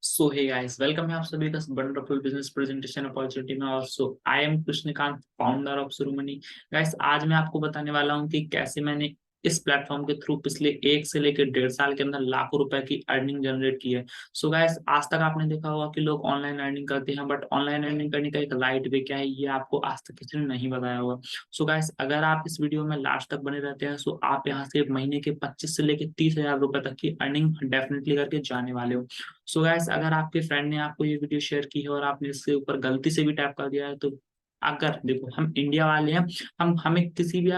सो hey guys, welcome है आप सभी का वंडरफुल बिजनेस प्रेजेंटेशन अपॉर्चुनिटी में। Also I am Krishnakant, founder of Surumani. Guys, आज मैं आपको बताने वाला हूं कि कैसे मैंने इस प्लेटफॉर्म के थ्रू पिछले 1 से लेकर 1.5 साल के अंदर लाखों रुपए की अर्निंग जनरेट की है। सो गाइस, आज तक आपने देखा होगा कि लोग ऑनलाइन अर्निंग करते हैं, बट ऑनलाइन अर्निंग करने का एक राइट वे क्या है ये आपको आज तक किसी ने नहीं बताया होगा। सो गाइस, अगर आप इस वीडियो में लास्ट तक बने रहते हैं सो आप यहाँ से महीने के 25 से लेकर 30 हजार रुपए तक की अर्निंग डेफिनेटली करके जाने वाले हो। सो गाइस, अगर आपके फ्रेंड ने आपको ये वीडियो शेयर की है और आपने इसके ऊपर गलती से भी टैप कर दिया है तो अगर देखो, हम इंडिया वाले हैं, हम हमें किसी भी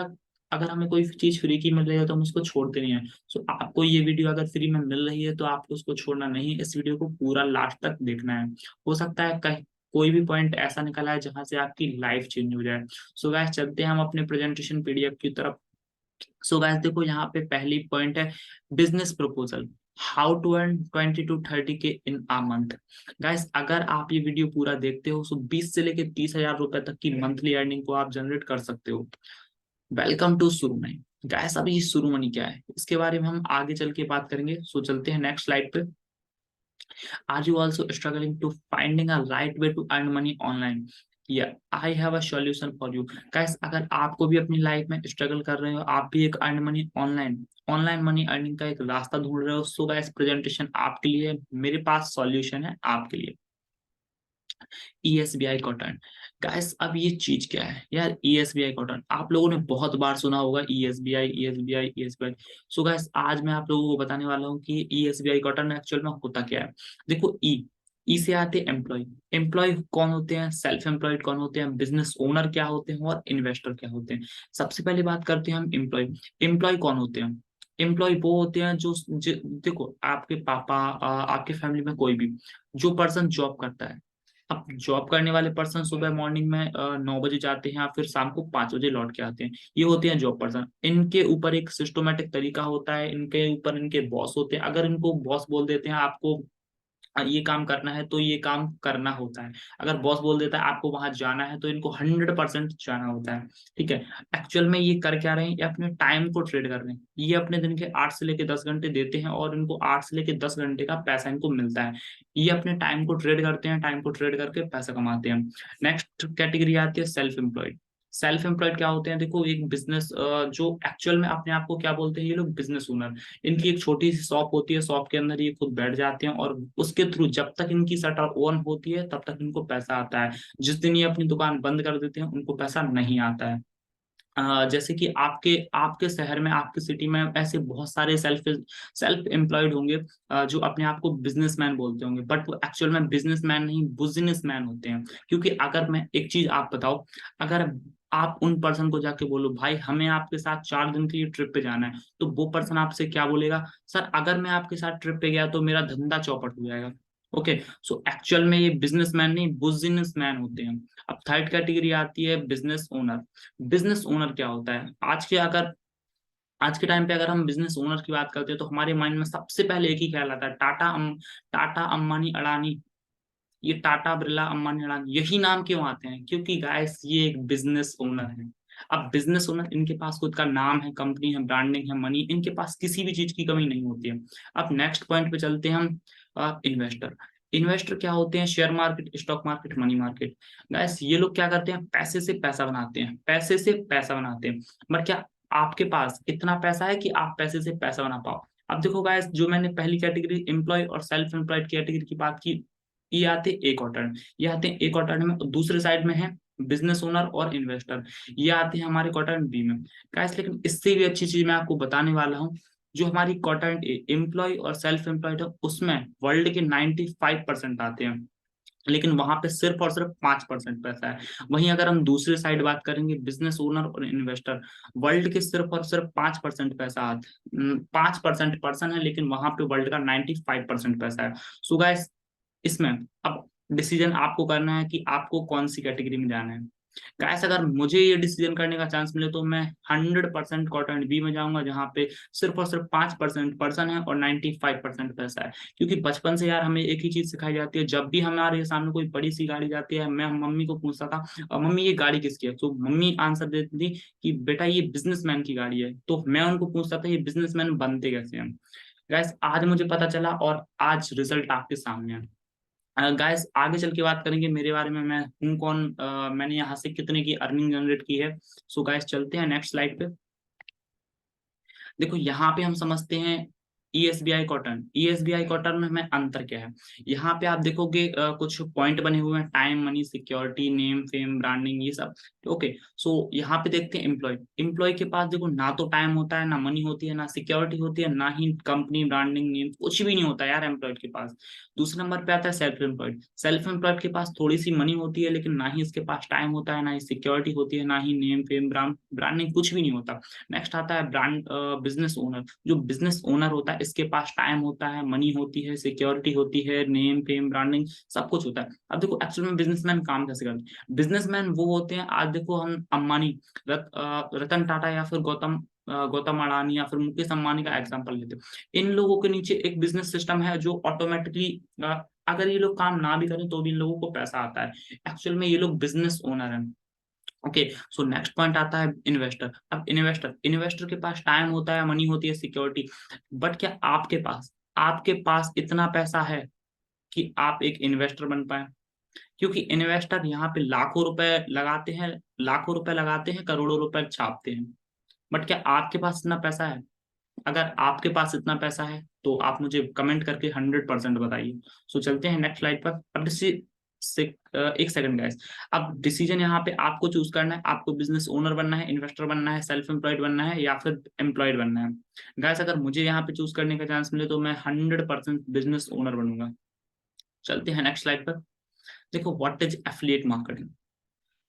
अगर हमें कोई चीज फ्री की मिल रही है तो हम उसको छोड़ते नहीं है। सो आपको ये वीडियो अगर फ्री में मिल रही है तो आपको उसको छोड़ना नहीं है, इस वीडियो को पूरा लास्ट तक देखना है। हो सकता है कहीं कोई भी पॉइंट ऐसा निकला है जहां से आपकी लाइफ चेंज हो जाए। सो गाइस, चलते हैं हम अपने प्रेजेंटेशन पीडीएफ की तरफ। सो गाइस देखो, यहाँ पे पहली पॉइंट है business proposal. How to earn 20 to 30 के इन अ मंथ। गाइस, अगर आप ये वीडियो पूरा देखते हो तो 20 से लेकर 30 हजार रुपए तक की मंथली अर्निंग को आप जनरेट कर सकते हो। Welcome to सुरुमनी। गाइस, अभी सुरुमनी क्या है इसके बारे में हम आगे चल के बात करेंगे। सो चलते हैं नेक्स्ट स्लाइड पे। Are you also struggling to finding a right way to earn money online? या I have a solution for you. Guys, अगर आपको भी अपनी लाइफ में स्ट्रगल कर रहे हो, आप भी एक earn money online online money earning का एक रास्ता ढूंढ रहे हो, सो गाइस प्रेजेंटेशन आपके लिए है। मेरे पास सॉल्यूशन है आपके लिए। ESBI cotton. गाइस, अब ये चीज क्या है यार? ESBI कॉटन आप लोगों ने बहुत बार सुना होगा, ESBI ESBI ESBI। So guys, आज मैं आप लोगों को बताने वाला हूँ कि ESBI कॉटन एक्चुअल में होता क्या है। देखो, ई से आते एम्प्लॉय। एम्प्लॉय कौन होते हैं, सेल्फ एम्प्लॉयड कौन होते हैं, बिजनेस ओनर क्या होते हैं और इन्वेस्टर क्या होते हैं। सबसे पहले बात करते हैं हम एम्प्लॉय। एम्प्लॉय कौन होते हैं? एम्प्लॉय वो होते हैं देखो, आपके पापा, आपके फैमिली में कोई भी जो पर्सन जॉब करता है। अब जॉब करने वाले पर्सन सुबह मॉर्निंग में 9 बजे जाते हैं, फिर शाम को 5 बजे लौट के आते हैं। ये होते हैं जॉब पर्सन। इनके ऊपर एक सिस्टमेटिक तरीका होता है, इनके ऊपर इनके बॉस होते हैं। अगर इनको बॉस बोल देते हैं आपको ये काम करना है तो ये काम करना होता है। अगर बॉस बोल देता है आपको वहां जाना है तो इनको 100% जाना होता है। ठीक है। एक्चुअल में ये कर क्या रहे हैं? ये अपने टाइम को ट्रेड कर रहे हैं। ये अपने दिन के 8 से लेकर 10 घंटे देते हैं और इनको 8 से लेकर 10 घंटे का पैसा इनको मिलता है। ये अपने टाइम को ट्रेड करते हैं, टाइम को ट्रेड करके पैसा कमाते हैं। नेक्स्ट कैटेगरी आती है सेल्फ एम्प्लॉयड। सेल्फ एम्प्लॉयड क्या होते हैं? देखो, एक बिजनेस जो एक्चुअल में अपने आप को क्या बोलते हैं ये लोग, बिजनेस ओनर। इनकी एक छोटी सी शॉप होती है, शॉप के अंदर ये खुद बैठ जाते हैं और उसके थ्रू जब तक इनकी शटर ऑन होती है तब तक इनको पैसा आता है। जिस दिन ये अपनी दुकान बंद कर देते हैं उनको पैसा नहीं आता है। जैसे कि आपके आपके शहर में, आपके सिटी में ऐसे बहुत सारे सेल्फ सेल्फ एम्प्लॉयड होंगे जो अपने आप को बिजनेसमैन बोलते होंगे, बट वो एक्चुअल में बिजनेसमैन नहीं, बिजनेसमैन होते हैं। क्योंकि अगर मैं एक चीज आप बताओ, अगर आप उन पर्सन को जाके बोलो भाई हमें आपके साथ 4 दिन की ट्रिप पे जाना है, तो वो पर्सन आपसे क्या बोलेगा? सर, अगर मैं आपके साथ ट्रिप पे गया तो मेरा धंधा चौपट हो जाएगा। ओके। सो एक्चुअल में ये बिजनेसमैन नहीं, बिजनेसमैन होते हैं। अब थर्ड कैटेगरी आती है बिजनेस ओनर। बिजनेस ओनर क्या होता है? आज के टाइम पे अगर हम बिजनेस ओनर की बात करते हैं तो हमारे माइंड में सबसे पहले एक ही ख्याल आता है, टाटा अंबानी अडानी। ये टाटा बिरला अंबानी अडानी यही नाम क्यों आते हैं? क्योंकि गाइस ये एक बिजनेस ओनर है। अब बिजनेस ओनर, इनके पास खुद का नाम है, कंपनी है, ब्रांडिंग है, मनी, इनके पास किसी भी चीज की कमी नहीं होती है। अब नेक्स्ट पॉइंट पे चलते हैं हम। इन्वेस्टर। इन्वेस्टर क्या होते हैं? Share market, stock market, money market. Guys, ये लोग क्या करते हैं? पैसे से पैसा बनाते हैं, पैसे से पैसा बनाते हैं। बट क्या आपके पास इतना पैसा है कि आप पैसे से पैसा बना पाओ? अब देखो गाइस, जो मैंने पहली कैटेगरी एम्प्लॉय और सेल्फ एम्प्लॉयड कैटेगरी की बात की, ये आते ए क्वार्टर। ये आते हैं ए क्वार्टर में, और दूसरे साइड में है बिजनेस ओनर और इन्वेस्टर। ये आते हैं हमारे क्वार्टर बी में। गाइस, लेकिन इससे भी अच्छी चीज मैं आपको बताने वाला हूँ। जो हमारी क्वार्टर ए एम्प्लॉय और सेल्फ एम्प्लॉयड है, उसमें वर्ल्ड के 95% आते हैं, लेकिन वहां पे सिर्फ और सिर्फ 5% पैसा है। वहीं अगर हम दूसरे साइड बात करेंगे, बिजनेस ओनर और इन्वेस्टर, वर्ल्ड के सिर्फ और सिर्फ 5% पैसा आता है। 5% पर्सन है, लेकिन वहां पे वर्ल्ड का 95% पैसा है। सो गाइस, इसमें अब डिसीजन आपको करना है कि आपको कौन सी कैटेगरी में जाना है। गाइस, अगर मुझे ये डिसीजन करने का चांस मिले तो मैं 100% कॉटन बी में जाऊंगा, जहां पे सिर्फ और सिर्फ 5% पर्सन है और 95% पैसा है। क्योंकि बचपन से यार हमें एक ही चीज सिखाई जाती है, जब भी हमारे सामने कोई बड़ी सी गाड़ी जाती है, मैं मम्मी को पूछता था मम्मी ये गाड़ी किसकी है, तो मम्मी आंसर देती थी कि बेटा ये बिजनेसमैन की गाड़ी है। तो मैं उनको पूछता था ये बिजनेसमैन बनते कैसे हैं। गाइस, आज मुझे पता चला और आज रिजल्ट आपके सामने है। गाइस आगे चल के बात करेंगे मेरे बारे में, मैं हूँ कौन, मैंने यहाँ से कितने की अर्निंग जनरेट की है। सो गाइस चलते हैं नेक्स्ट स्लाइड पे। देखो यहाँ पे हम समझते हैं ईएसबीआई कॉटन। ईएसबीआई कॉटन में अंतर क्या है। यहाँ पे आप देखोगे कुछ पॉइंट बने हुए हैं, time, money, security, name, fame, branding, ये सब। ओके, सो यहाँ पे देखते हैं एम्प्लॉय। एम्प्लॉय के पास देखो ना तो टाइम होता है, ना मनी होती है, ना सिक्योरिटी होती है, ना ही कंपनी ब्रांडिंग, नेम, कुछ भी नहीं होता यार एम्प्लॉय के पास। दूसरे नंबर पे आता है सेल्फ एम्प्लॉयड। सेल्फ एम्प्लॉयड के पास थोड़ी सी मनी होती है, लेकिन ना ही इसके पास टाइम होता है, ना ही सिक्योरिटी होती है, ना ही नेम, फेम, ब्रांडिंग, कुछ भी नहीं होता। नेक्स्ट आता है ब्रांड बिजनेस ओनर। जो बिजनेस ओनर होता है इसके पास टाइम होता है, मनी होती है, सिक्योरिटी होती है, नेम, फेम, ब्रांडिंग, सब कुछ होता है। अब देखो एक्चुअल में बिजनेसमैन काम कैसे करते हैं। बिजनेसमैन वो होते हैं, आज देखो हम अंबानी, रतन टाटा या फिर गौतम अडानी या फिर मुकेश अंबानी का एग्जांपल लेते हैं। इन लोगों के नीचे एक बिजनेस सिस्टम है जो ऑटोमेटिकली, अगर ये लोग काम ना भी करें तो भी इन लोगों को पैसा आता है। एक्चुअल में ये लोग बिजनेस ओनर हैं। ओके, सो नेक्स्ट पॉइंट आता है इन्वेस्टर। अब इन्वेस्टर इन्वेस्टर के पास टाइम होता है, मनी होती है, सिक्योरिटी। बट क्या आपके पास इतना पैसा है कि आप एक इन्वेस्टर बन पाए। क्योंकि इन्वेस्टर यहाँ पे लाखों रुपए लगाते हैं, करोड़ों रुपए छापते हैं। बट क्या आपके पास इतना पैसा है। अगर आपके पास इतना पैसा है तो आप मुझे कमेंट करके 100% बताइए। सो चलते हैं नेक्स्ट स्लाइड पर। अब एक सेकंड गाइस। अब डिसीजन यहाँ पे आपको चूज करना है, आपको बिजनेस ओनर बनना है, इन्वेस्टर बनना है, सेल्फ एम्प्लॉयड बनना है, या फिर एम्प्लॉयड बनना है। गाइस अगर मुझे यहाँ पे चूज करने का चांस मिले तो मैं 100% बिजनेस ओनर बनूंगा। चलते हैं नेक्स्ट स्लाइड पर। देखो what is affiliate marketing.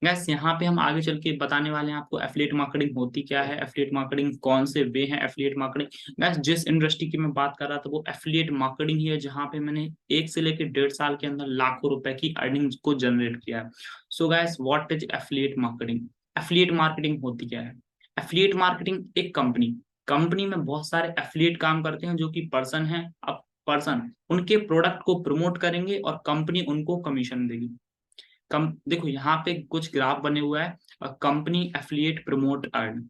Gas यहाँ पे हम आगे चल के बताने वाले हैं आपको एफिलिएट मार्केटिंग होती क्या है, एफिलिएट मार्केटिंग कौन से वे हैं एफिलिएट मार्केटिंग। गैस जिस इंडस्ट्री की मैं बात कर रहा था वो एफिलिएट मार्केटिंग ही है, जहाँ पे मैंने 1 से लेकर 1.5 साल के अंदर लाखों रुपए की अर्निंग को जनरेट किया है। सो gas what is affiliate marketing. Affiliate marketing होती क्या है। एफिलिएट मार्केटिंग एक कंपनी में बहुत सारे एफिलिएट काम करते हैं, जो कि पर्सन है। अब पर्सन उनके प्रोडक्ट को प्रमोट करेंगे और कंपनी उनको कमीशन देगी। कम देखो यहाँ पे कुछ ग्राफ बने हुआ है, company affiliate promote earn.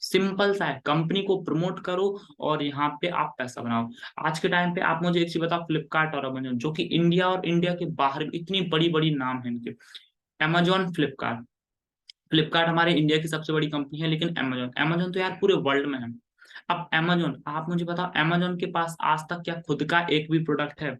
Simple सा है, कंपनी को प्रमोट करो और यहाँ पे आप पैसा बनाओ। आज के टाइम पे आप मुझे एक चीज बताओ, फ्लिपकार्ट और अमेजोन, जो कि इंडिया और इंडिया के बाहर इतनी बड़ी बड़ी नाम है इनके। अमेजोन, फ्लिपकार्ट। फ्लिपकार्ट हमारे इंडिया की सबसे बड़ी कंपनी है, लेकिन अमेजोन अमेजोन तो यार पूरे वर्ल्ड में है। अब अमेजोन, आप मुझे बताओ अमेजोन के पास आज तक क्या खुद का एक भी प्रोडक्ट है।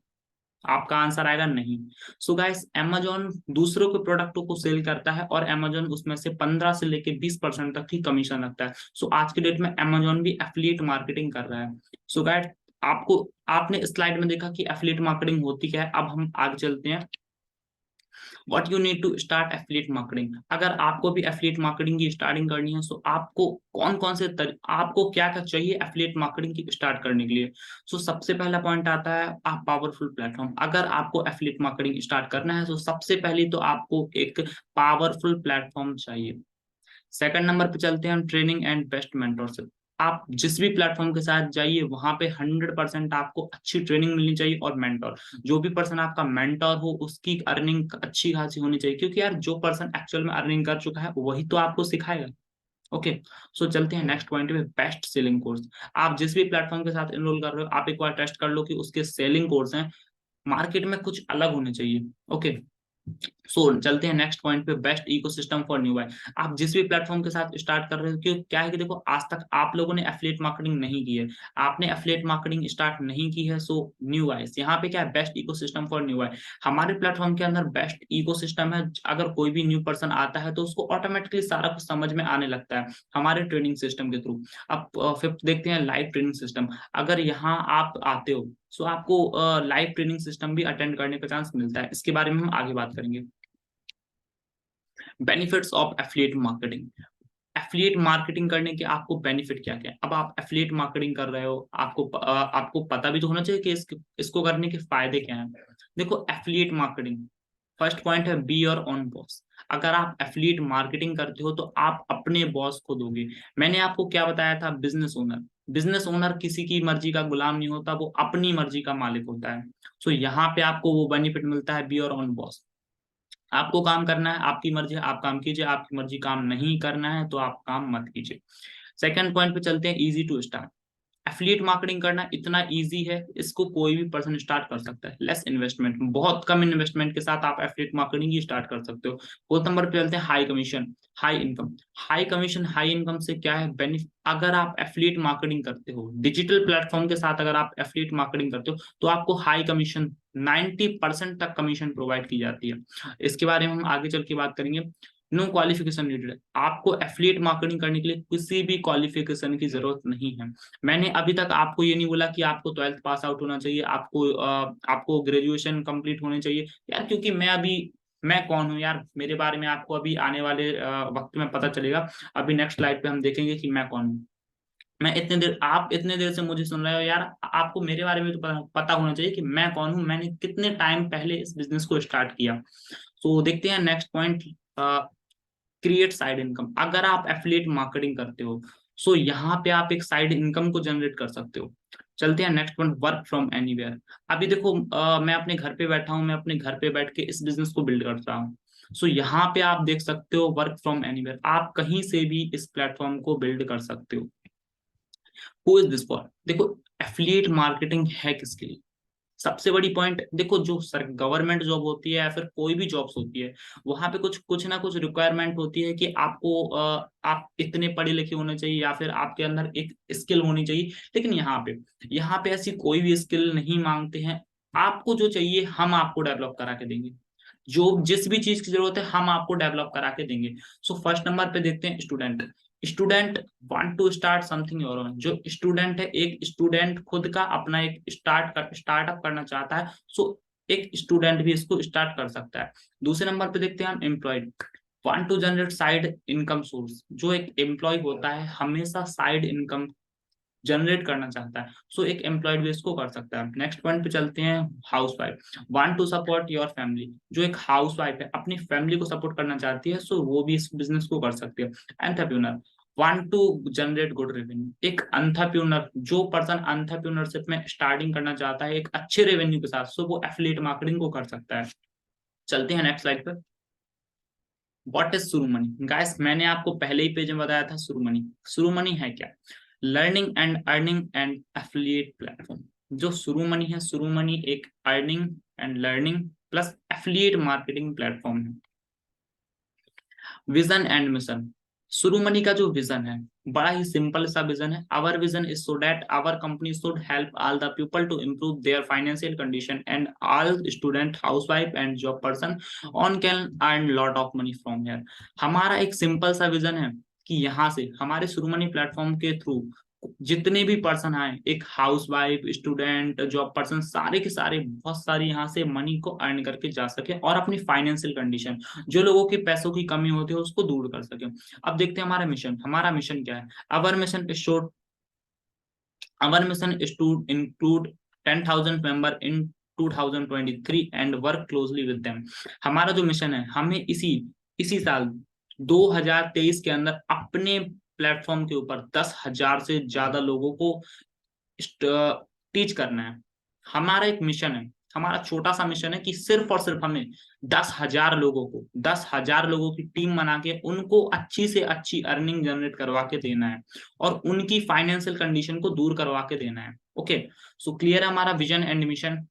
आपका आंसर आएगा नहीं। सो गाइस अमेजोन दूसरों के प्रोडक्टों को सेल करता है और अमेजोन उसमें से 15 से लेके 20% तक की कमीशन लगता है। सो आज के डेट में अमेजोन भी एफिलिएट मार्केटिंग कर रहा है। सो गाइस आपने स्लाइड में देखा कि एफिलिएट मार्केटिंग होती क्या है। अब हम आगे चलते हैं। What you need to start affiliate marketing. अगर आपको भी एफिलिएट मार्केटिंग की स्टार्टिंग करनी है तो आपको कौन कौन से आपको क्या क्या चाहिए एफिलिएट मार्केटिंग की स्टार्ट करने के लिए। सो सबसे पहला पॉइंट आता है आप पावरफुल प्लेटफॉर्म। अगर आपको एफिलिएट मार्केटिंग स्टार्ट करना है तो सबसे पहले तो आपको एक पावरफुल प्लेटफॉर्म चाहिए। सेकंड नंबर पे चलते हैं हम, ट्रेनिंग एंड बेस्ट मेंटरशिप। आप जिस भी प्लेटफॉर्म के साथ जाइए वहां पे 100% आपको अच्छी ट्रेनिंग मिलनी चाहिए, और मेंटर, जो भी पर्सन आपका मेंटर हो उसकी अर्निंग अच्छी खासी होनी चाहिए, क्योंकि यार जो पर्सन एक्चुअल में अर्निंग कर चुका है वही तो आपको सिखाएगा। ओके, सो चलते हैं नेक्स्ट पॉइंट पे, बेस्ट सेलिंग कोर्स। आप जिस भी प्लेटफॉर्म के साथ एनरोल कर रहे हो आप एक बार टेस्ट कर लो कि उसके सेलिंग कोर्स हैं मार्केट में कुछ अलग होने चाहिए। ओके, सो चलते हैं नेक्स्ट पॉइंट पे, best ecosystem for newbie. आप जिस भी प्लेटफॉर्म के साथ स्टार्ट कर रहे हो, क्यों क्या है कि देखो आज तक आप लोगों ने एफिलिएट मार्केटिंग नहीं की है, आपने एफिलिएट मार्केटिंग स्टार्ट नहीं की है। सो न्यू बायस यहाँ पे क्या है, best ecosystem for newbie. हमारे प्लेटफॉर्म के अंदर बेस्ट इकोसिस्टम है। अगर कोई भी न्यू पर्सन आता है तो उसको ऑटोमेटिकली सारा कुछ समझ में आने लगता है हमारे ट्रेनिंग सिस्टम के थ्रू। अब फिफ्थ देखते हैं, लाइव ट्रेनिंग सिस्टम। अगर यहाँ आप आते हो सो आपको लाइव ट्रेनिंग सिस्टम भी अटेंड करने का चांस मिलता है। इसके बारे में हम आगे बात करेंगे। Benefits of affiliate marketing. Affiliate marketing करने के आपको बेनिफिट क्या क्या है। अब आप एफिलिएट मार्केटिंग कर रहे हो, आपको पता भी तो होना चाहिए कि इसको करने के फायदे क्या हैं। देखो एफिलिएट मार्केटिंग, फर्स्ट पॉइंट है बी योर ओन बॉस। अगर आप एफिलिएट मार्केटिंग करते हो तो आप अपने बॉस को दोगे। मैंने आपको क्या बताया था, बिजनेस ओनर। बिजनेस ओनर किसी की मर्जी का गुलाम नहीं होता, वो अपनी मर्जी का मालिक होता है। सो यहाँ पे आपको वो बेनिफिट मिलता है, बी योर ओन बॉस। आपको काम करना है, आपकी मर्जी है, आप काम कीजिए, आपकी मर्जी काम नहीं करना है तो आप काम मत कीजिए। सेकंड पॉइंट पे चलते हैं, easy to start. Affiliate marketing करना इतना इजी है, इसको कोई भी पर्सन स्टार्ट कर सकता है, लेस इन्वेस्टमेंट, बहुत कम इन्वेस्टमेंट के साथ आप एफिलिएट मार्केटिंग ही स्टार्ट कर सकते हो। फोर्थ नंबर पे चलते हैं high commission high income. High commission high income से क्या है बेनिफिट, अगर आप एफिलिएट मार्केटिंग करते हो डिजिटल प्लेटफॉर्म के साथ, अगर आप एफिलिएट मार्केटिंग करते हो तो आपको हाई कमीशन 90% तक कमीशन प्रोवाइड की जाती है। इसके बारे में हम आगे चल के बात करेंगे। नो क्वालिफिकेशन नीडेड, आपको एफिलिएट मार्केटिंग करने के लिए किसी भी क्वालिफिकेशन की जरूरत नहीं है। मैंने अभी तक आपको ये नहीं बोला कि आपको 12th पास आउट होना चाहिए, आपको ग्रेजुएशन कंप्लीट होनी चाहिए यार, क्योंकि मैं कौन हूँ यार, मेरे बारे में आपको अभी आने वाले वक्त में पता चलेगा। अभी नेक्स्ट स्लाइड पे हम देखेंगे कि मैं कौन हूँ। आप इतने देर से मुझे सुन रहे हो यार, आपको मेरे बारे में तो पता होना चाहिए कि मैं कौन हूँ, मैंने कितने टाइम पहले इस बिजनेस को स्टार्ट किया। तो देखते हैं next point, create side income. अगर आप एफिलिएट मार्केटिंग करते हो सो यहाँ पे आप एक साइड इनकम को जनरेट कर सकते हो। चलते हैं next point, work from anywhere. अभी देखो मैं अपने घर पे बैठा हूँ, मैं अपने घर पे बैठ के इस बिजनेस को बिल्ड करता हूँ। सो यहाँ पे आप देख सकते हो वर्क फ्रॉम एनीवेयर, आप कहीं से भी इस प्लेटफॉर्म को बिल्ड कर सकते हो। हु इज दिस फॉर, देखो एफिलिएट मार्केटिंग है किसके लिए। सबसे बड़ी पॉइंट देखो, जो सर गवर्नमेंट जॉब होती है या फिर कोई भी जॉब्स होती है, वहां पे कुछ कुछ ना कुछ रिक्वायरमेंट होती है कि आपको आप इतने पढ़े लिखे होने चाहिए या फिर आपके अंदर एक स्किल होनी चाहिए। लेकिन यहाँ पे ऐसी कोई भी स्किल नहीं मांगते हैं। आपको जो चाहिए हम आपको डेवलप करा के देंगे, जो जिस भी चीज की जरूरत है हम आपको डेवलप करा के देंगे। सो फर्स्ट नंबर पे देखते हैं student. Student want to start something your own, जो स्टूडेंट है, एक स्टूडेंट खुद का अपना एक स्टार्टअप करना चाहता है, सो एक स्टूडेंट भी इसको स्टार्ट कर सकता है। दूसरे नंबर पे देखते हैं हम employed, want to generate side income source, जो एक एम्प्लॉय होता है हमेशा साइड इनकम जनरेट करना चाहता है, सो एक एम्प्लॉयड भी इसको कर सकता है। नेक्स्ट पॉइंट पे चलते हैं, housewife want to support your family, जो एक हाउस वाइफ है अपनी फैमिली को सपोर्ट करना चाहती है, सो वो भी इस बिजनेस को कर सकती है। Entrepreneur want to generate good revenue, एक एंटरप्रेन्योर, जो पर्सन एंटरप्रेन्योरशिप में स्टार्टिंग करना चाहता है एक अच्छे रेवेन्यू के साथ, सो वो एफिलिएट मार्केटिंग को कर सकता है। चलते हैं नेक्स्ट स्लाइड पर। व्हाट इज शुरू मनी गाइस, मैंने आपको पहले ही पेज में बताया था शुरू मनी। शुरू मनी है क्या, learning and earning and affiliate platform. जो शुरू मनी है, शुरू मनी एक earning and learning plus affiliate marketing platform है। Vision and mission, Shuru money का जो विजन है बड़ा ही सिंपल सा विजन है। Our vision is so that our company should help all the people to improve their financial condition and all student housewife and job person on can earn lot of money from here. हमारा एक simple सा vision है कि यहाँ से हमारे शुरू money platform के थ्रू जितने भी पर्सन आए, एक हाउसवाइफ, स्टूडेंट, जॉब पर्सन, सारे के सारे बहुत सारी यहाँ से मनी को अर्न करके जा सके और अपनी फाइनेंशियल कंडीशन, जो लोगों की पैसों की कमी होती है उसको दूर कर सके। अब देखते हैं हमारा मिशन क्या है। अवर mission is sure our mission is to include 10,000 member in 2023 and work closely with them. हमारा जो मिशन है, हमें इसी इसी साल 2023 के अंदर अपने प्लेटफॉर्म के ऊपर 10,000 से ज्यादा लोगों को टीच करना है। हमारा एक मिशन है, हमारा छोटा सा मिशन है कि सिर्फ और सिर्फ हमें 10,000 लोगों की टीम बना के उनको अच्छी से अच्छी अर्निंग जनरेट करवा के देना है और उनकी फाइनेंशियल कंडीशन को दूर करवा के देना है। ओके, सो क्लियर है हमारा vision and mission.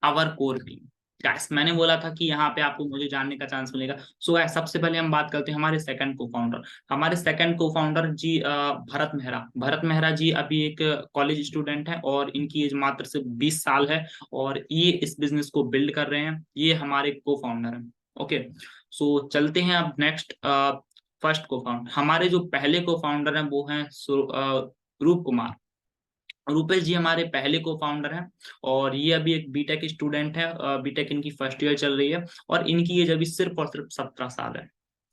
Our core team guys, मैंने बोला था कि यहाँ पे आपको मुझे जानने का चांस मिलेगा। सो गाइस, सबसे पहले हम बात करते हैं हमारे सेकंड को फाउंडर। हमारे सेकंड को फाउंडर जी भरत मेहरा जी अभी एक कॉलेज स्टूडेंट है और इनकी एज मात्र से 20 साल है और ये इस बिजनेस को बिल्ड कर रहे हैं, ये हमारे को फाउंडर है। ओके, सो चलते हैं अब नेक्स्ट, फर्स्ट को फाउंडर। हमारे जो पहले को फाउंडर हैं वो हैं रूप कुमार। रूपेश जी हमारे पहले को फाउंडर हैं और ये अभी एक बीटेक स्टूडेंट है, बीटेक इनकी फर्स्ट ईयर चल रही है और इनकी एज अभी सिर्फ और सिर्फ 17 साल है।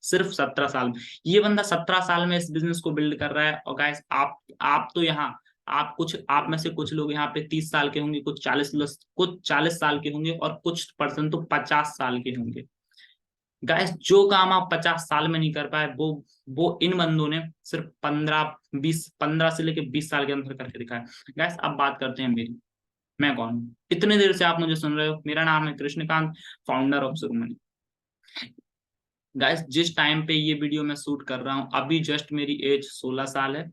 सिर्फ 17 साल में ये बंदा 17 साल में इस बिजनेस को बिल्ड कर रहा है। और गाइस, आप तो यहाँ आप में से कुछ लोग यहाँ पे 30 साल के होंगे, कुछ 40 साल के होंगे और कुछ पर्सन तो 50 साल के होंगे। गाइस, जो काम आप 50 साल में नहीं कर पाए वो इन बंदों ने सिर्फ 15 से लेके 20 साल के अंदर करके दिखाया। गाइस, अब बात करते हैं मेरी, मैं कौन हूँ। इतने देर से आप मुझे सुन रहे हो, मेरा नाम है कृष्णकांत, फाउंडर ऑफ शुरू। गाइस, जिस टाइम पे ये वीडियो मैं शूट कर रहा हूँ अभी जस्ट मेरी एज 16 साल है।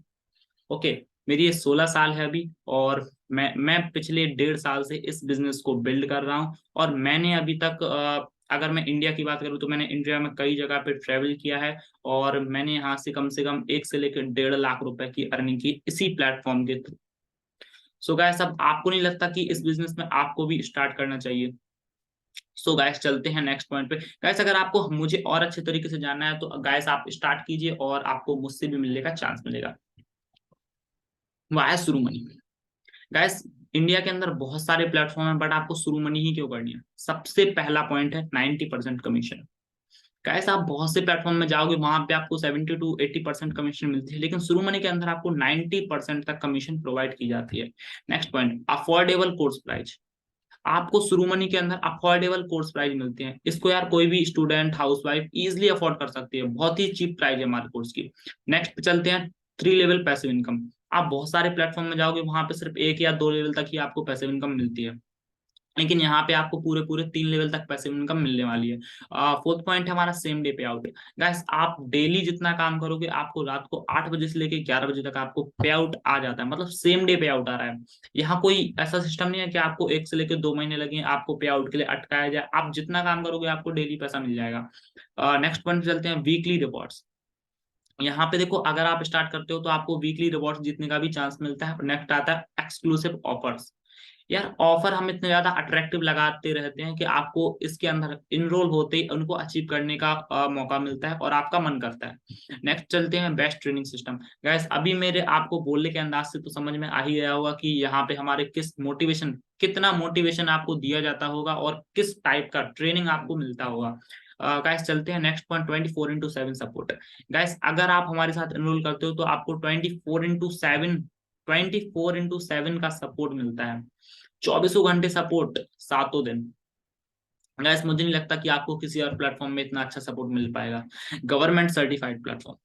ओके, मेरी ये 16 साल है अभी, और मैं पिछले 1.5 साल से इस बिजनेस को बिल्ड कर रहा हूँ। और मैंने अभी तक अगर मैं इंडिया की बात करूँ तो मैंने इंडिया में कई जगह पे ट्रेवल किया है, और मैंने यहाँ से कम 1 से लेकर 1.5 लाख रुपए की अर्निंग की इसी प्लेटफॉर्म के थ्रू। सो गाइस, अब आपको नहीं लगता कि इस बिजनेस में आपको भी स्टार्ट करना चाहिए? सो गाइस, चलते हैं नेक्स्ट पॉइंट पे। गाइस, अगर आपको मुझे और अच्छे तरीके से जानना है तो गाइस आप स्टार्ट कीजिए, और आपको मुझसे भी मिलने का चांस मिलेगा। वाया शुरू मनी। गाइस, इंडिया के अंदर बहुत सारे प्लेटफॉर्म है, बट आपको शुरू मनी ही क्यों करनी है? सबसे पहला पॉइंट है 90% कमीशन। गाइस, आप बहुत से प्लेटफॉर्म में जाओगे, वहां पे आपको 70 to 80% कमीशन मिलती है, लेकिन शुरू मनी के अंदर आपको 90% तक कमीशन प्रोवाइड की जाती है। Next point, affordable course price. आपको शुरू मनी के अंदर अफोर्डेबल कोर्स प्राइस मिलती है, इसको यार कोई भी स्टूडेंट, हाउसवाइफ इजिली अफोर्ड कर सकती है। बहुत ही चीप प्राइस है हमारे कोर्स की। नेक्स्ट पे चलते हैं, 3 लेवल पैसिव इनकम। आप बहुत सारे प्लेटफॉर्म में जाओगे, वहां पे सिर्फ 1 या 2 लेवल तक ही आपको पैसिव इनकम मिलती है, लेकिन यहाँ पे आपको पूरे पूरे 3 लेवल तक पैसिव इनकम मिलने वाली है। फोर्थ पॉइंट है हमारा सेम डे पे आउट। गाइस, आप डेली जितना काम करोगे, आपको रात को 8 बजे से लेके 11 बजे तक आपको पे आउट आ जाता है, मतलब सेम डे पे आउट आ रहा है। यहाँ कोई ऐसा सिस्टम नहीं है कि आपको 1 से लेकर 2 महीने लगे आपको पे आउट के लिए अटकाया जाए। आप जितना काम करोगे आपको डेली पैसा मिल जाएगा। नेक्स्ट पॉइंट चलते हैं, वीकली रिवॉर्ड्स। यहाँ पे देखो, अगर आप स्टार्ट करते हो तो आपको वीकली रिवॉर्ड्स जीतने का भी चांस मिलता है। नेक्स्ट आता है एक्सक्लूसिव ऑफर्स। यार, ऑफर हम इतने ज्यादा अट्रैक्टिव लगाते रहते हैं कि आपको इसके अंदर इनरोल होते ही उनको अचीव करने का मौका मिलता है और आपका मन करता है। नेक्स्ट चलते हैं, बेस्ट ट्रेनिंग सिस्टम। गैस, अभी मेरे आपको बोलने के अंदाज से तो समझ में आ ही गया होगा कि यहाँ पे हमारे कितना मोटिवेशन आपको दिया जाता होगा और किस टाइप का ट्रेनिंग आपको मिलता होगा। गाइस, चलते हैं नेक्स्ट पॉइंट, 24/7 सपोर्ट। गाइस, अगर आप हमारे साथ एनरोल करते हो तो आपको 24/7 का सपोर्ट मिलता है। 24 घंटे सपोर्ट, 7 दिन। गाइस, मुझे नहीं लगता कि आपको किसी और प्लेटफॉर्म में इतना अच्छा सपोर्ट मिल पाएगा। Government certified platform.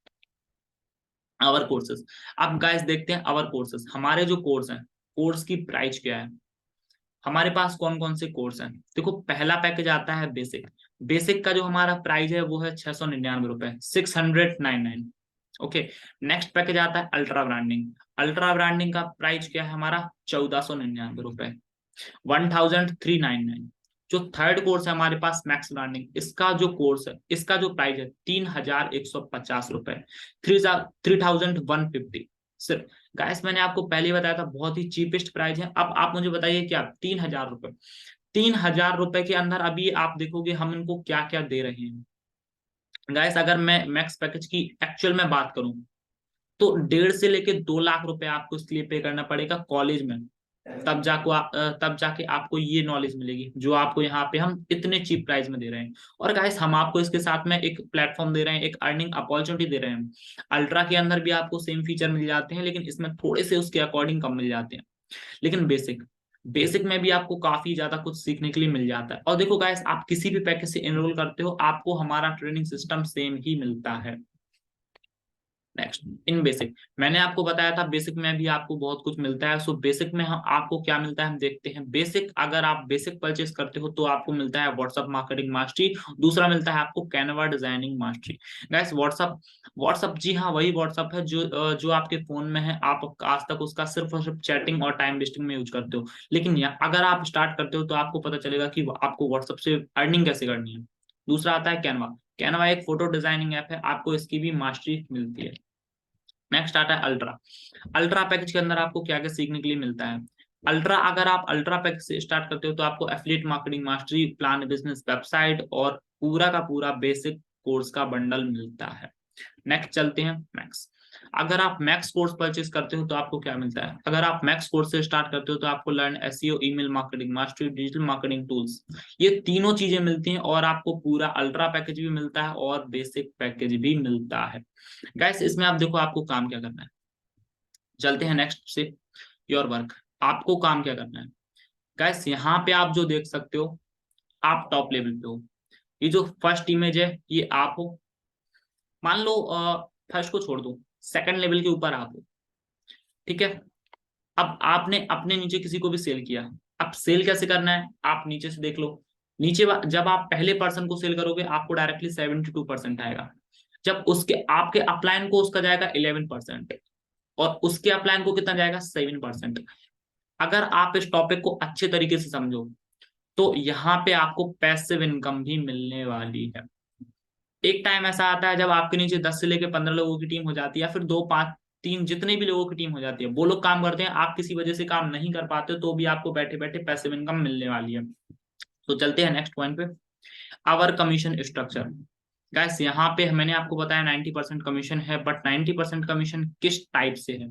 Our courses. अब गाइस देखते हैं आवर कोर्सेज, हमारे जो कोर्स हैं, कोर्स की प्राइस क्या है। हमारे पास कौन कौन से कोर्स हैं? देखो, पहला पैकेज आता है बेसिक। बेसिक का जो हमारा प्राइस है वो है 699 रुपए, 699। ओके। नेक्स्ट पैकेज आता है अल्ट्रा ब्रांडिंग। अल्ट्रा ब्रांडिंग का प्राइस क्या है हमारा? 1499 रुपए, 1399। जो थर्ड कोर्स है हमारे पास मैक्स ब्रांडिंग, इसका जो कोर्स है, इसका जो प्राइस है 3150 रुपए, 3150 सिर्फ। गाइस, मैंने आपको पहले ही बताया था बहुत ही चीपेस्ट प्राइस है। अब आप मुझे बताइए, क्या 3000 रुपए? 3000 रुपए के अंदर अभी आप देखोगे हम इनको क्या क्या दे रहे हैं। गाइस, अगर मैं मैक्स पैकेज की एक्चुअल में बात करूं तो 1.5 से लेके 2 लाख रुपए आपको इसके लिए पे करना पड़ेगा कॉलेज में। तब जाके आपको ये नॉलेज मिलेगी जो आपको यहाँ पे हम इतने चीप प्राइस में दे रहे हैं। और गाइस, हम आपको इसके साथ में एक प्लेटफॉर्म दे रहे हैं, एक अर्निंग अपॉर्चुनिटी दे रहे हैं। अल्ट्रा के अंदर भी आपको सेम फीचर मिल जाते हैं, लेकिन इसमें थोड़े से उसके अकॉर्डिंग कम मिल जाते हैं। लेकिन बेसिक बेसिक में भी आपको काफी ज्यादा कुछ सीखने के लिए मिल जाता है। और देखो गाइस, आप किसी भी पैकेज से एनरोल करते हो, आपको हमारा ट्रेनिंग सिस्टम सेम ही मिलता है। नेक्स्ट, इन बेसिक, मैंने आपको बताया था बेसिक में भी आपको बहुत कुछ मिलता है। सो बेसिक में हम आपको क्या मिलता है हम देखते हैं। बेसिक, अगर आप बेसिक परचेस करते हो तो आपको मिलता है व्हाट्सअप मार्केटिंग मास्टरी। दूसरा मिलता है आपको Canva designing mastery. Guys, WhatsApp WhatsApp जी हाँ, वही व्हाट्सअप है जो आपके फोन में है। आप आज तक उसका सिर्फ और सिर्फ चैटिंग और टाइम वेस्टिंग में यूज करते हो, लेकिन अगर आप स्टार्ट करते हो तो आपको पता चलेगा कि आपको व्हाट्सअप से अर्निंग कैसे करनी है। दूसरा आता है कैनवा। कैनवा एक फोटो डिजाइनिंग ऐप है, आपको इसकी भी मास्टरी मिलती है। नेक्स्ट आता है अल्ट्रा। अल्ट्रा पैकेज के अंदर आपको क्या क्या सीखने के लिए मिलता है। अल्ट्रा, अगर आप अल्ट्रा पैकेज से स्टार्ट करते हो तो आपको affiliate marketing mastery, plan business website और पूरा का पूरा बेसिक कोर्स का बंडल मिलता है। नेक्स्ट चलते हैं मैक्स। अगर आप मैक्स कोर्स परचेज करते हो तो आपको क्या मिलता है? अगर आप मैक्स कोर्स से स्टार्ट करते हो तो आपको learn SEO, email marketing mastery, digital marketing tools, ये तीनों चीजें मिलती हैं। और आपको पूरा अल्ट्रा पैकेज भी मिलता है और बेसिक पैकेज भी मिलता है। गाइस, इसमें आप देखो आपको काम क्या करना है। चलते हैं नेक्स्ट से, योर वर्क। आपको काम क्या करना है? गाइस, यहाँ पे आप जो देख सकते हो, आप टॉप लेवल पे हो। ये जो फर्स्ट इमेज है ये आप हो। मान लो फर्स्ट को छोड़ दो, सेकंड लेवल के ऊपर आप हो। ठीक है। अब आपने अपने नीचे किसी को भी सेल किया। अब सेल कैसे करना है आप नीचे से देख लो। नीचे जब आप पहले पर्सन को सेल करोगे आपको डायरेक्टली 72% आएगा। जब उसके आपके अपलाइन को उसका जाएगा 11%। और उसके अपलाइन को कितना जाएगा 7%। अगर आप इस टॉपिक को अच्छे तरीके से समझो तो यहाँ पे आपको पैसिव इनकम भी मिलने वाली है। एक टाइम ऐसा आता है जब आपके नीचे 10 से लेकर 15 लोगों की टीम हो जाती है, या फिर 2 5 3 जितने भी लोगों की टीम हो जाती है, वो लोग काम करते हैं, आप किसी वजह से काम नहीं कर पाते हो, तो भी आपको बैठे बैठे पैसिव इनकम मिलने वाली है। तो चलते हैं नेक्स्ट पॉइंट पे, आवर कमीशन स्ट्रक्चर। गाइस यहाँ पे मैंने आपको बताया 90% कमीशन है, बट 90% कमीशन किस टाइप से है?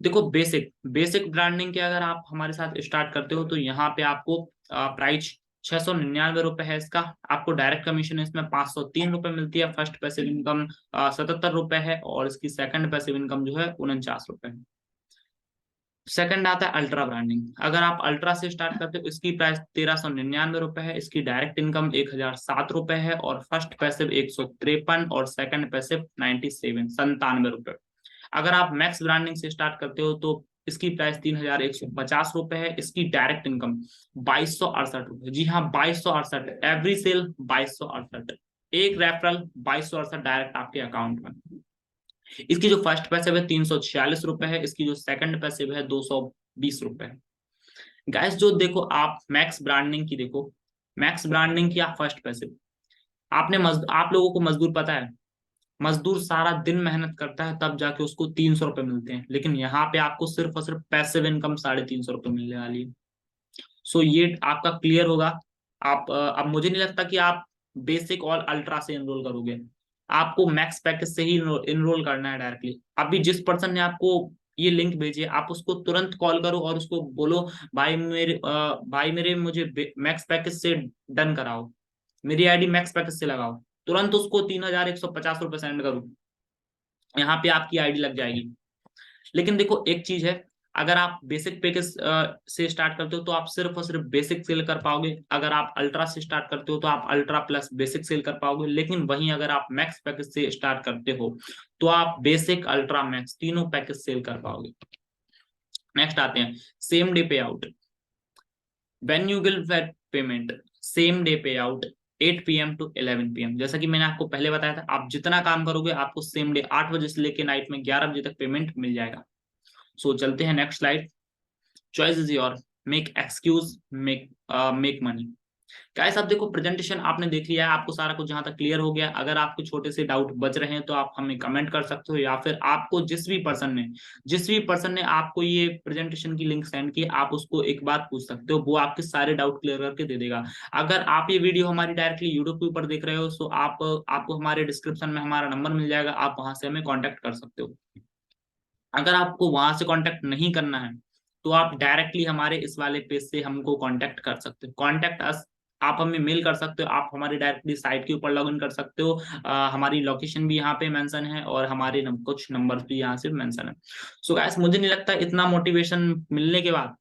देखो, बेसिक बेसिक ब्रांडिंग के अगर आप हमारे साथ स्टार्ट करते हो तो यहाँ पे आपको प्राइस 699 रुपए है इसका। आपको डायरेक्ट कमीशन इसमें 503 रुपए मिलती है। फर्स्ट पैसिव इनकम 77 रुपए है, और इसकी सेकंड पैसिव इनकम जो है 49 रुपए है। सेकंड आता है अल्ट्रा ब्रांडिंग। अगर आप अल्ट्रा से स्टार्ट करते हो, इसकी प्राइस 1399 रुपए है, इसकी डायरेक्ट इनकम 1007 रुपए है, और फर्स्ट पैसिव 153 और सेकंड पैसिव 97 रुपए। अगर आप मैक्स ब्रांडिंग से स्टार्ट करते हो तो इसकी प्राइस 3150 रुपए है, इसकी डायरेक्ट इनकम 2268 रुपए। जी हाँ, 2268, एवरी सेल 2268, एक रेफरल 2268 डायरेक्ट आपके अकाउंट में। इसकी जो फर्स्ट पैसिव है 346 रुपए है, इसकी जो सेकंड पैसिव है 220 रुपए है। गाइस जो देखो, आप मैक्स ब्रांडिंग की देखो, मैक्स ब्रांडिंग की आप फर्स्ट पैसिव, आप लोगों को मजदूर पता है, मजदूर सारा दिन मेहनत करता है तब जाके उसको 300 रुपए मिलते हैं, लेकिन यहाँ पे आपको सिर्फ और सिर्फ पैसिव इनकम 350 रुपए मिलने वाली है। सो ये आपका क्लियर होगा। आप अब मुझे नहीं लगता कि आप बेसिक और अल्ट्रा से इनरोल करोगे, आपको मैक्स पैकेज से ही इनरोल करना है डायरेक्टली। अभी जिस पर्सन ने आपको ये लिंक भेजी है, आप उसको तुरंत कॉल करो और उसको बोलो, भाई मेरे मुझे मैक्स पैकेज से डन कराओ, मेरी आईडी मैक्स पैकेज से लगाओ, तुरंत उसको 3150 रुपए सेंड करो, यहाँ पे आपकी आईडी लग जाएगी। लेकिन देखो एक चीज है, अगर आप बेसिक पैकेज से स्टार्ट करते हो तो आप सिर्फ और सिर्फ बेसिक सेल कर पाओगे। अगर आप अल्ट्रा से स्टार्ट करते हो तो आप अल्ट्रा प्लस बेसिक सेल कर पाओगे। लेकिन वहीं अगर आप मैक्स पैकेज से स्टार्ट करते हो तो आप बेसिक अल्ट्रा मैक्स तीनों पैकेज सेल कर पाओगे। नेक्स्ट आते हैं सेम डे पे out. When you will get payment same day पे आउट 8 PM to 11 PM। जैसा कि मैंने आपको पहले बताया था, आप जितना काम करोगे आपको सेम डे 8 बजे से लेकर नाइट में 11 बजे तक पेमेंट मिल जाएगा। सो चलते हैं next slide. Choice is your, make excuse, make money. Guys अब देखो, प्रेजेंटेशन आपने देख लिया है, आपको सारा कुछ जहां तक क्लियर हो गया। अगर आपको छोटे से डाउट बच रहे हैं तो आप हमें कमेंट कर सकते हो, या फिर आपको जिस भी पर्सन ने आपको ये प्रेजेंटेशन की लिंक सेंड की, आप उसको एक बार पूछ सकते हो, वो आपके सारे डाउट क्लियर करके दे देगा। अगर आप ये वीडियो हमारी डायरेक्टली यूट्यूब के ऊपर देख रहे हो तो आपको हमारे डिस्क्रिप्शन में हमारा नंबर मिल जाएगा, आप वहां से हमें कॉन्टेक्ट कर सकते हो। अगर आपको वहां से कांटेक्ट नहीं करना है तो आप डायरेक्टली हमारे इस वाले पेज से हमको कांटेक्ट कर सकते हो। कांटेक्ट अस, आप हमें मेल कर सकते हो, आप हमारी डायरेक्टली साइट के ऊपर लॉगिन कर सकते हो। हमारी लोकेशन भी यहाँ पे मेंशन है और हमारे कुछ नंबर भी यहाँ से मेंशन है। सो गाइस मुझे नहीं लगता इतना मोटिवेशन मिलने के बाद,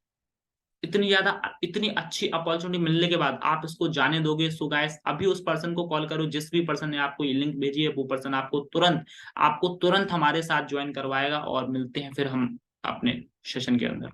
इतनी अच्छी अपॉर्चुनिटी मिलने के बाद आप इसको जाने दोगे। सो गाइस अभी उस पर्सन को कॉल करो, जिस भी पर्सन ने आपको ये लिंक भेजी है, वो पर्सन आपको तुरंत हमारे साथ ज्वाइन करवाएगा, और मिलते हैं फिर हम अपने सेशन के अंदर।